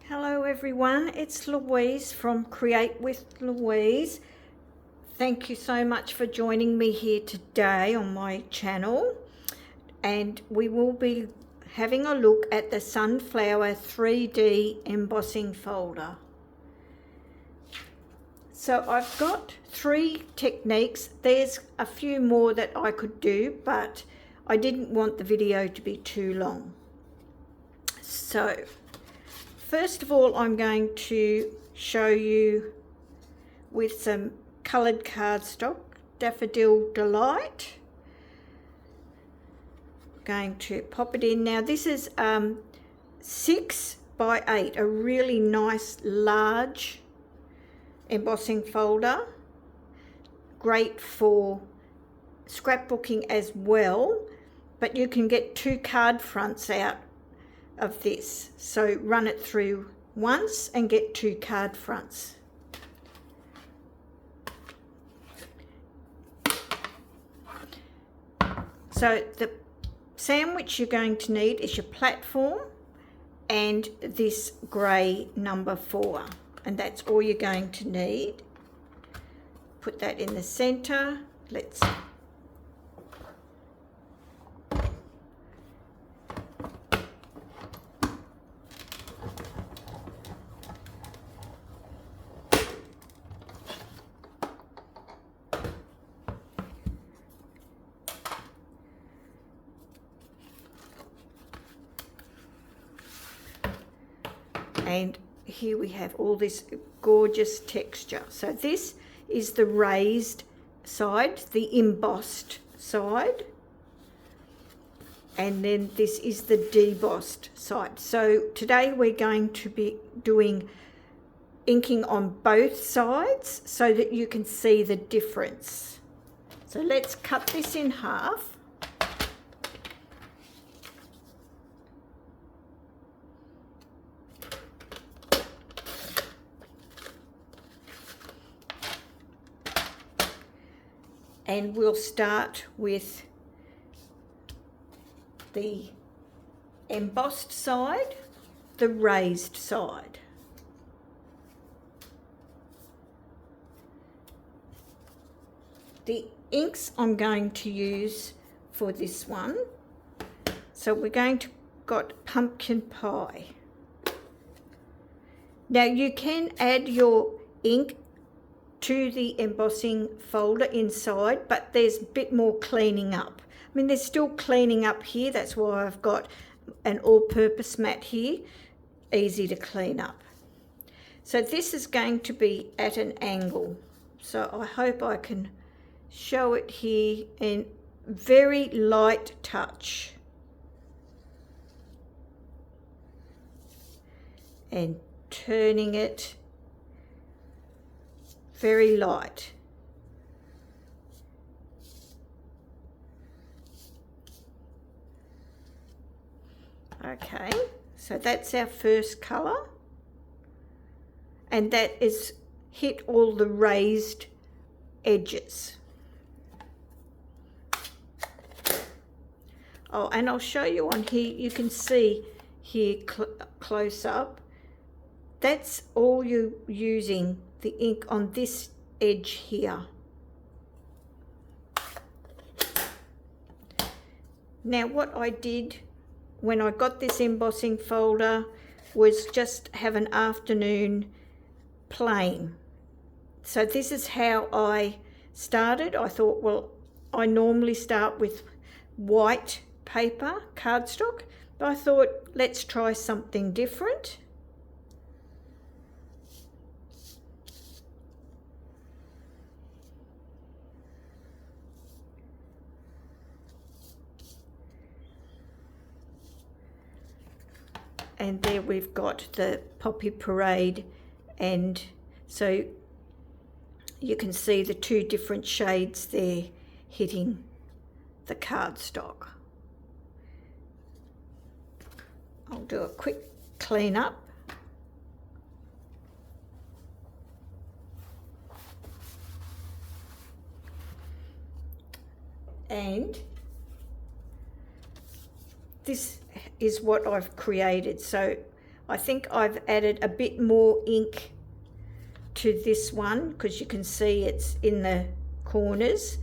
Hello everyone, it's Louise from Create with Louise. Thank you so much for joining me here today on my channel, and we will be having a look at the Sunflower 3D embossing folder. So I've got 3 techniques. There's a few more that I could do, but I didn't want the video to be too long. So first of all, I'm going to show you with some coloured cardstock, Daffodil Delight. I'm going to pop it in. Now this is 6 by 8, a really nice large embossing folder. Great for scrapbooking as well, but you can get 2 card fronts out of this, so run it through once and get 2 card fronts. So the sandwich you're going to need is your platform and this grey number 4, and that's all you're going to need. Put that in the center. Let's and here we have all this gorgeous texture. So this is the raised side, the embossed side, and then this is the debossed side. So today we're going to be doing inking on both sides so that you can see the difference. So let's cut this in half. And we'll start with the embossed side, the raised side. The inks I'm going to use for this one, so we're going to got pumpkin pie. Now you can add your ink to the embossing folder inside, but there's a bit more cleaning up. I mean, there's still cleaning up here. That's why I've got an all-purpose mat here, easy to clean up. So this is going to be at an angle, so I hope I can show it here in very light touch and turning it very light. Okay, so that's our first colour, and that is hit all the raised edges. Oh, and I'll show you on here, you can see here close up, that's all you're using the ink on this edge here. Now what I did when I got this embossing folder was just have an afternoon plain. So this is how I started. I thought, well, I normally start with white paper, cardstock, but I thought, let's try something different. And there we've got the Poppy Parade, and so you can see the 2 different shades there hitting the cardstock. I'll do a quick clean up. And this is what I've created. So I think I've added a bit more ink to this one because you can see it's in the corners.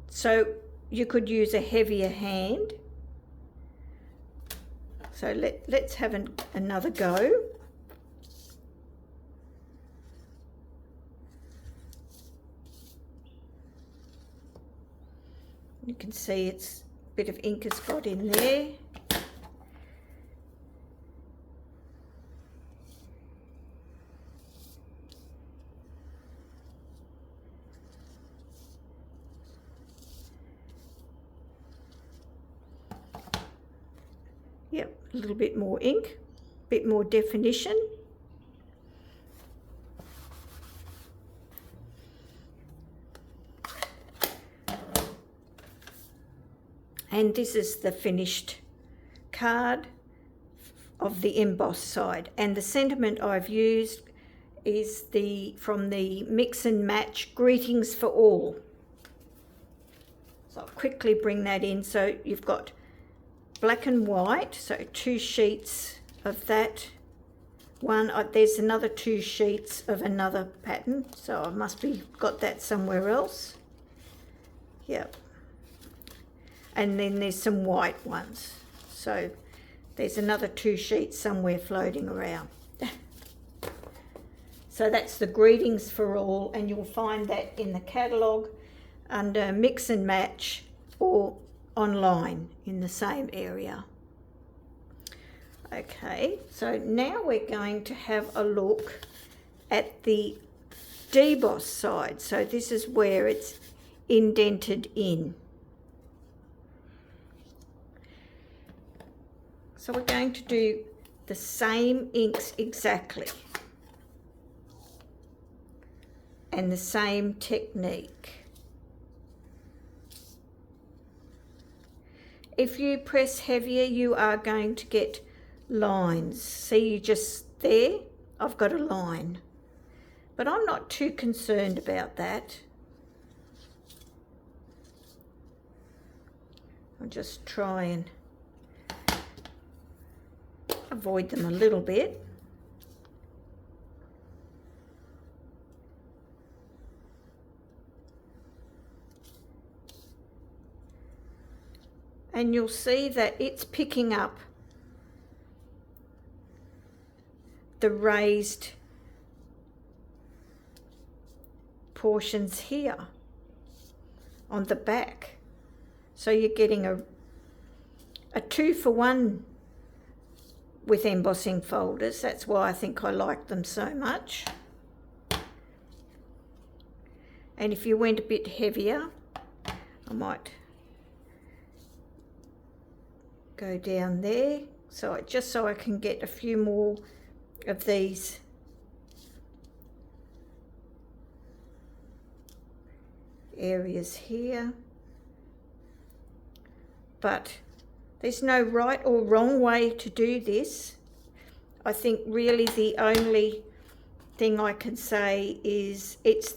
So you could use a heavier hand. So let's have another go. You can see it's a bit of ink has got in there. Yep, a little bit more ink, a bit more definition. And this is the finished card of the embossed side. And the sentiment I've used is from the Mix and Match Greetings for All. So I'll quickly bring that in. So you've got black and white, so 2 sheets of that one. There's another 2 sheets of another pattern, so I must be got that somewhere else. Yep. And then there's some white ones, so there's another 2 sheets somewhere floating around. So that's the Greetings for All, and you'll find that in the catalogue under Mix and Match or online in the same area. Okay, so now we're going to have a look at the debossed side. So this is where it's indented in. So we're going to do the same inks exactly and the same technique. If you press heavier, you are going to get lines. See, you just there, I've got a line. But I'm not too concerned about that. I'll just try and avoid them a little bit. And you'll see that it's picking up the raised portions here on the back. So you're getting a 2-for-1 with embossing folders. That's why I think I like them so much. And if you went a bit heavier, I might go down there, just so I can get a few more of these areas here. But there's no right or wrong way to do this. I think really the only thing I can say is it's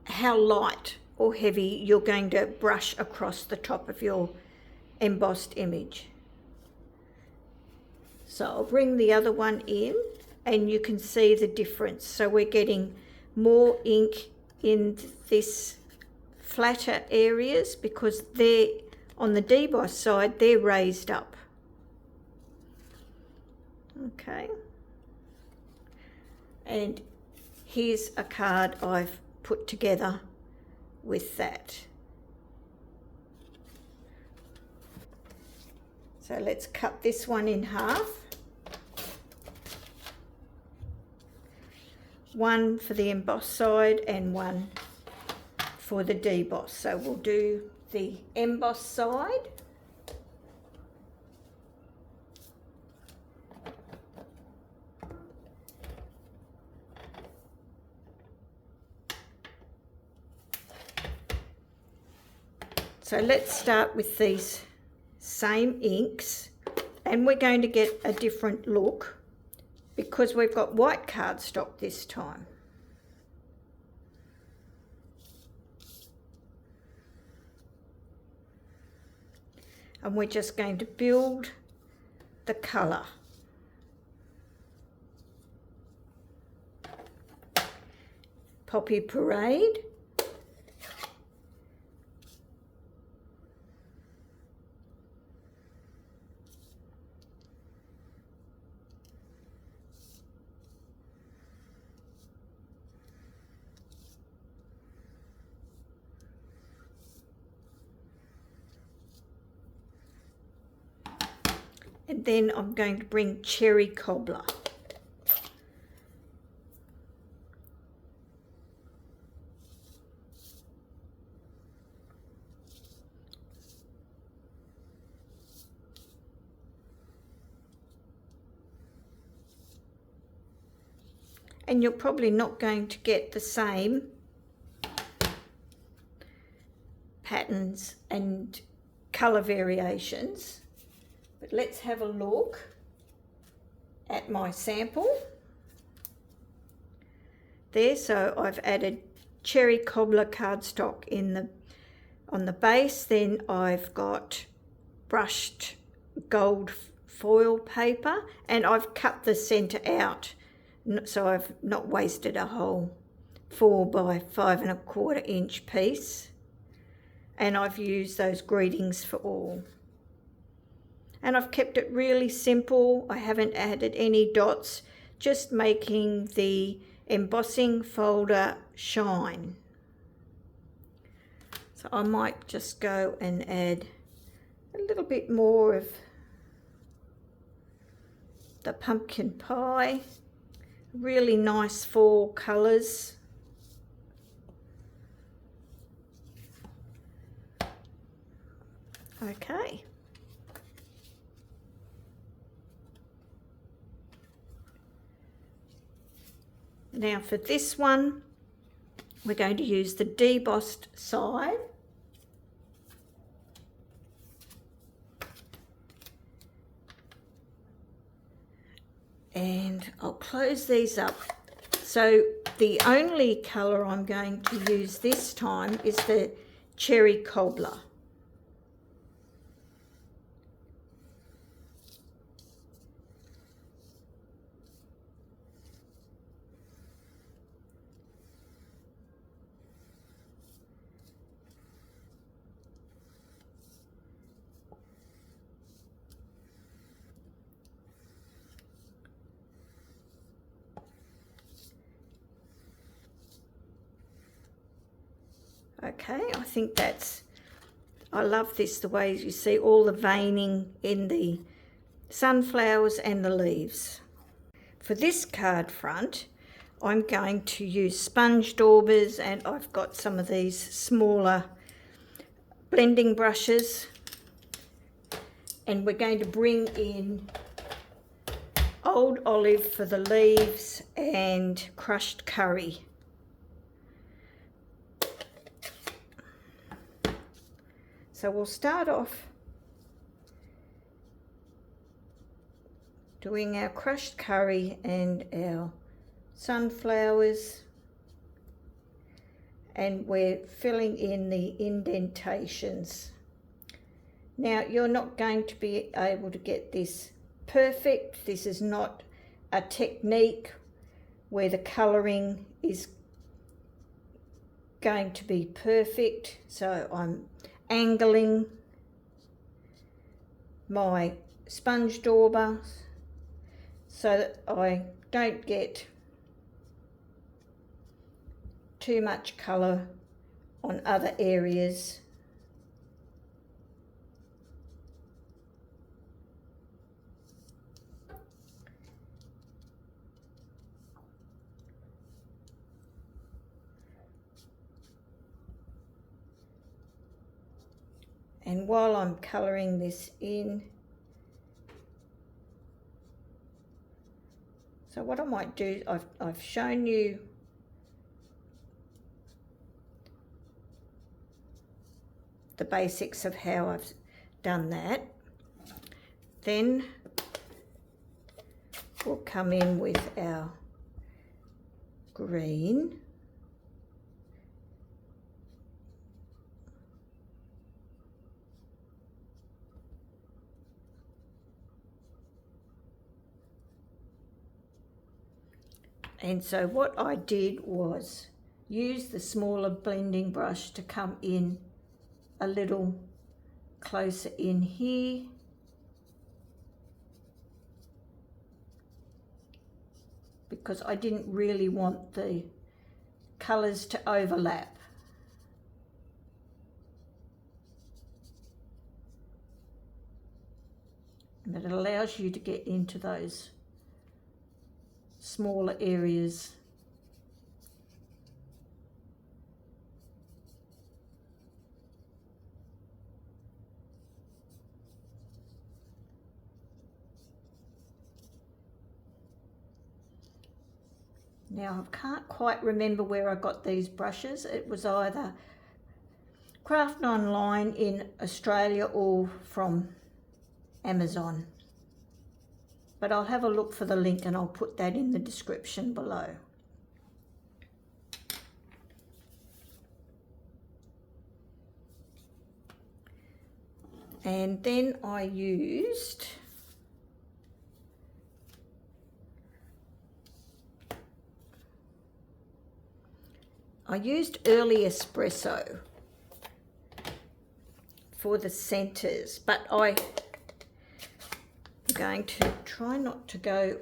how light or heavy you're going to brush across the top of your embossed image. So I'll bring the other one in and you can see the difference. So we're getting more ink in this flatter areas because they're on the debossed side, they're raised up. Okay, and here's a card I've put together with that. So let's cut this one in half. One for the embossed side and one for the debossed. So we'll do the embossed side. So let's start with these same inks, and we're going to get a different look because we've got white cardstock this time. and we're just going to build the colour. Poppy Parade. And then I'm going to bring Cherry Cobbler. And you're probably not going to get the same patterns and colour variations. But let's have a look at my sample. There, so I've added Cherry Cobbler cardstock on the base. Then I've got brushed gold foil paper, and I've cut the centre out, so I've not wasted a whole 4 by 5 1/4 inch piece. And I've used those greetings for all. And I've kept it really simple. I haven't added any dots, just making the embossing folder shine. So I might just go and add a little bit more of the pumpkin pie. Really nice fall colours. Okay. Now for this one, we're going to use the debossed side. And I'll close these up. So the only colour I'm going to use this time is the Cherry Cobbler. Okay, I think I love this, the way you see all the veining in the sunflowers and the leaves. For this card front, I'm going to use sponge daubers, and I've got some of these smaller blending brushes, and we're going to bring in Old Olive for the leaves and crushed curry. So we'll start off doing our crushed curry and our sunflowers, and we're filling in the indentations. Now, you're not going to be able to get this perfect. This is not a technique where the colouring is going to be perfect, so I'm angling my sponge dauber so that I don't get too much colour on other areas. And while I'm colouring this in, so what I might do, I've shown you the basics of how I've done that. Then we'll come in with our green. And so what I did was use the smaller blending brush to come in a little closer in here. Because I didn't really want the colours to overlap. But it allows you to get into those smaller areas. Now I can't quite remember where I got these brushes. It was either Craft Online in Australia or from Amazon. But I'll have a look for the link and I'll put that in the description below. And then I used early Espresso for the centers, but I'm going to try not to go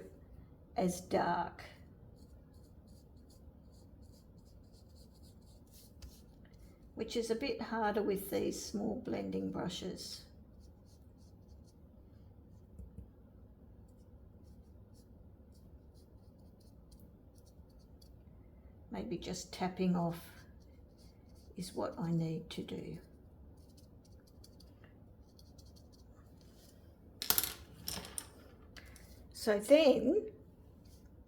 as dark. Which is a bit harder with these small blending brushes. Maybe just tapping off is what I need to do. So then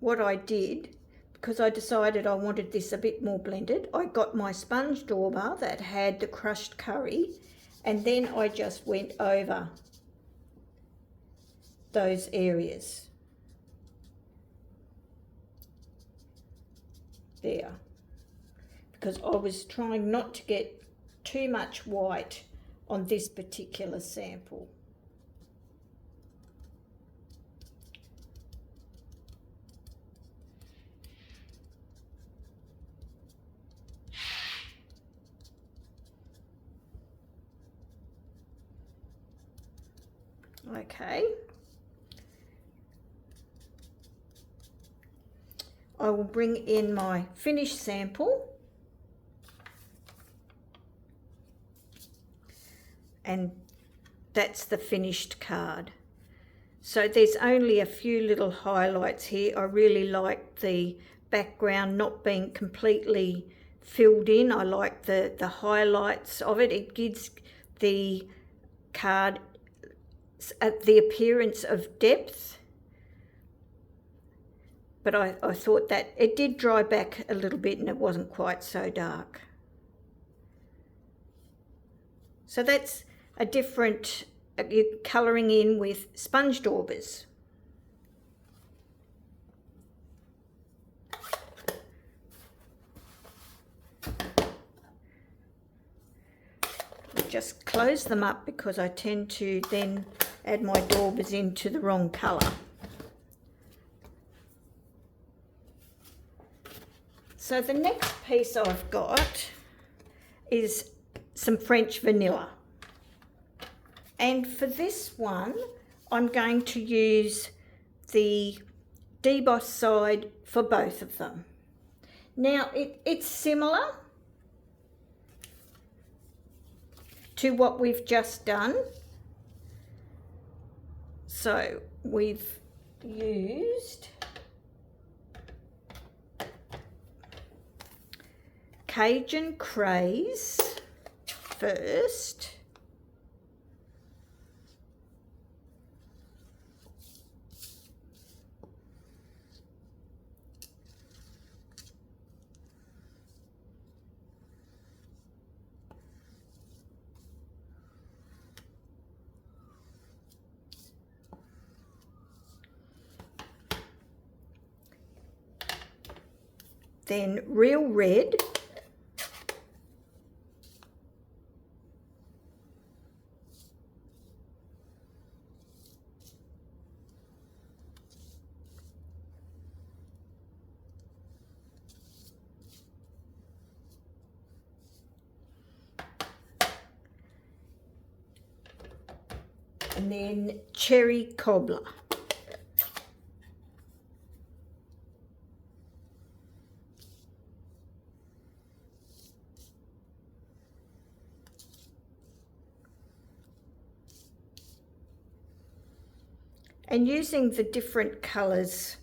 what I did, because I decided I wanted this a bit more blended, I got my sponge dauber that had the crushed curry, and then I just went over those areas. There, because I was trying not to get too much white on this particular sample. Okay. I will bring in my finished sample, and that's the finished card. So there's only a few little highlights here. I really like the background not being completely filled in. I like the highlights of it. It gives the card the appearance of depth. But I thought that it did dry back a little bit and it wasn't quite so dark. So that's a different, you're colouring in with sponge daubers. Just close them up because I tend to then add my daubers into the wrong colour. So the next piece I've got is some French vanilla. And for this one, I'm going to use the debossed side for both of them. Now, it's similar to what we've just done. So we've used Cajun Craze first. Then Real Red. and then cherry cobbler. And using the different colours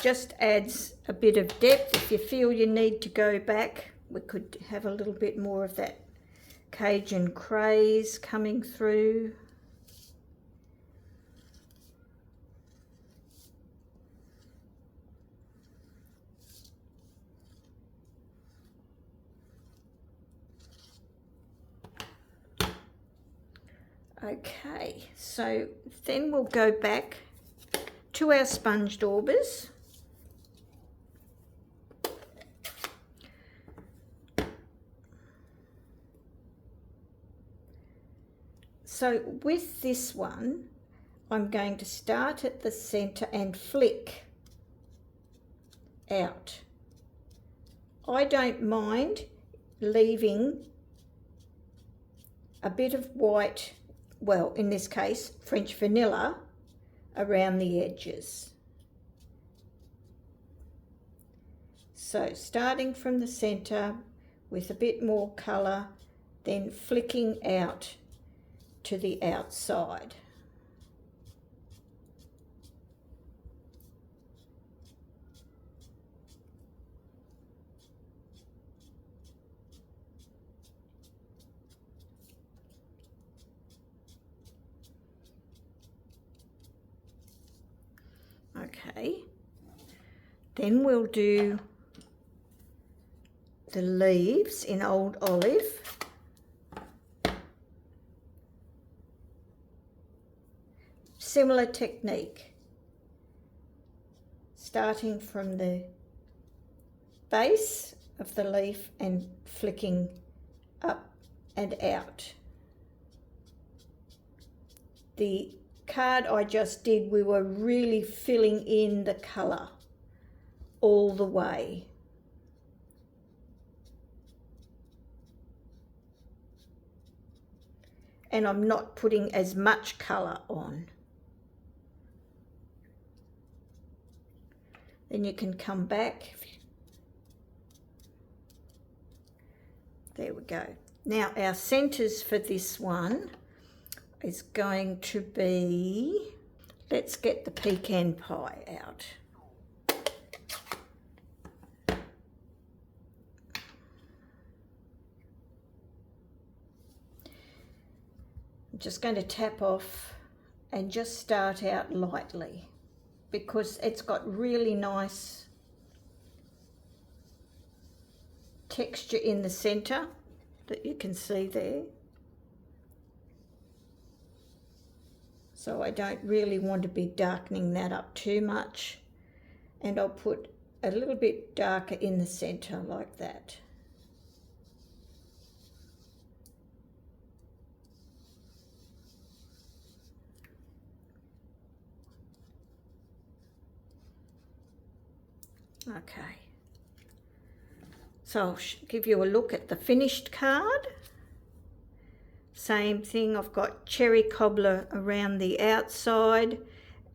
just adds a bit of depth. If you feel you need to go back, we could have a little bit more of that Cajun Craze coming through. Okay, so then we'll go back to our sponge daubers. So with this one, I'm going to start at the center and flick out. I don't mind leaving a bit of white, well, in this case, French vanilla, around the edges. So starting from the center with a bit more colour, then flicking out to the outside. Okay, then we'll do the leaves in Old Olive. Similar technique, starting from the base of the leaf and flicking up and out. The card I just did, we were really filling in the colour all the way. And I'm not putting as much colour on. Then you can come back. There we go. Now our centres for this one is going to be, let's get the pecan pie out. I'm just going to tap off and just start out lightly, because it's got really nice texture in the centre that you can see there. So I don't really want to be darkening that up too much, and I'll put a little bit darker in the centre like that. Okay, so I'll give you a look at the finished card. Same thing, I've got cherry cobbler around the outside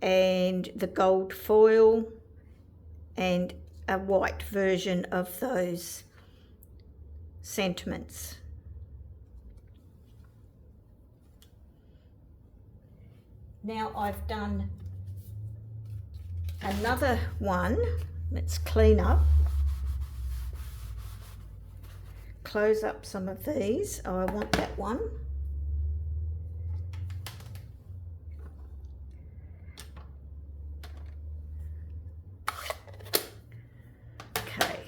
and the gold foil and a white version of those sentiments. Now I've done another one. Let's clean up, close up some of these. Oh, I want that one. Okay,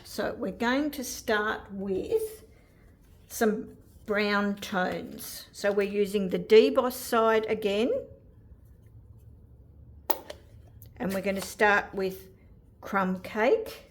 so we're going to start with some brown tones. So we're using the debossed side again. And we're going to start with Crumb Cake.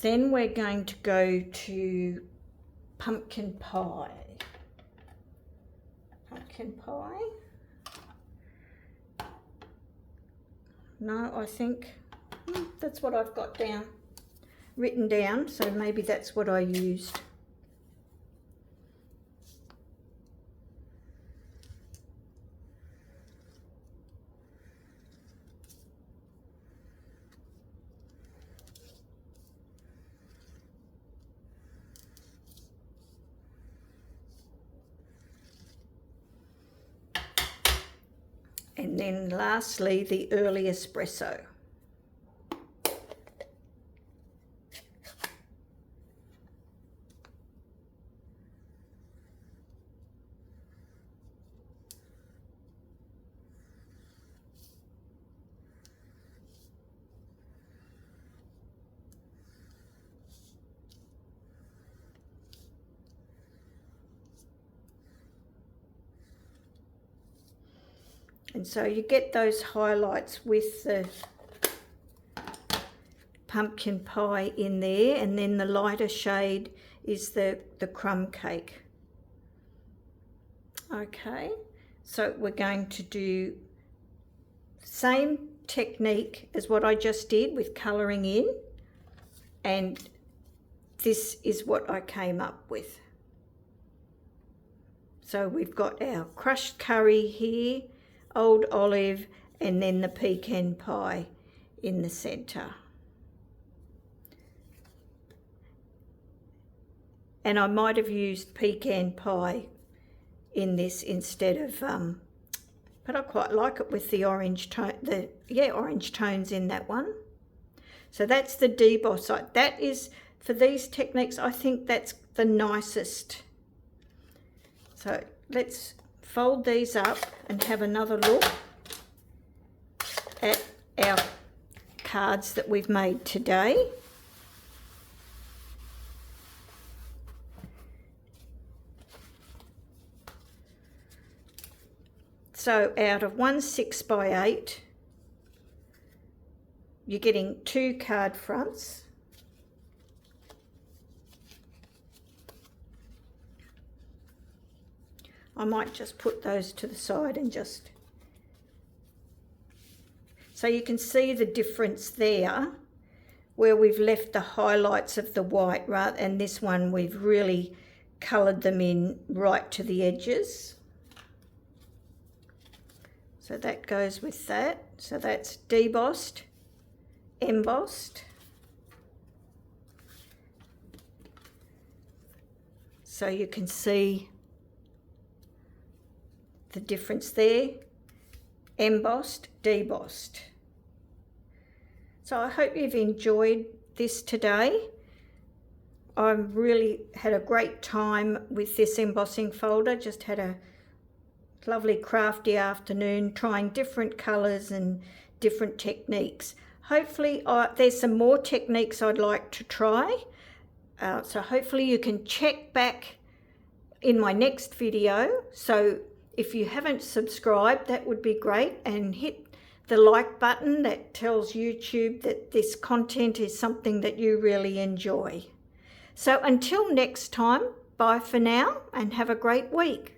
Then we're going to go to pumpkin pie. Pumpkin pie. No, I think that's what I've got down, written down, so maybe that's what I used. And then lastly, the early espresso. And so you get those highlights with the pumpkin pie in there, and then the lighter shade is the crumb cake. Okay, so we're going to do the same technique as what I just did with colouring in, and this is what I came up with. So we've got our crushed curry here, old olive, and then the pecan pie in the centre. And I might have used pecan pie in this instead of, but I quite like it with the orange tone, orange tones in that one. So that's the debossed. That is, for these techniques, I think that's the nicest. So let's fold these up and have another look at our cards that we've made today. So out of 1 6x8, you're getting 2 card fronts. I might just put those to the side and just, so you can see the difference there, where we've left the highlights of the white, and this one we've really coloured them in right to the edges. So that goes with that. So that's debossed, embossed. So you can see the difference there, embossed, debossed. So I hope you've enjoyed this today. I've really had a great time with this embossing folder, just had a lovely crafty afternoon trying different colours and different techniques. Hopefully there's some more techniques I'd like to try, so hopefully you can check back in my next video. So if you haven't subscribed, that would be great, and hit the like button that tells YouTube that this content is something that you really enjoy. So until next time, bye for now and have a great week.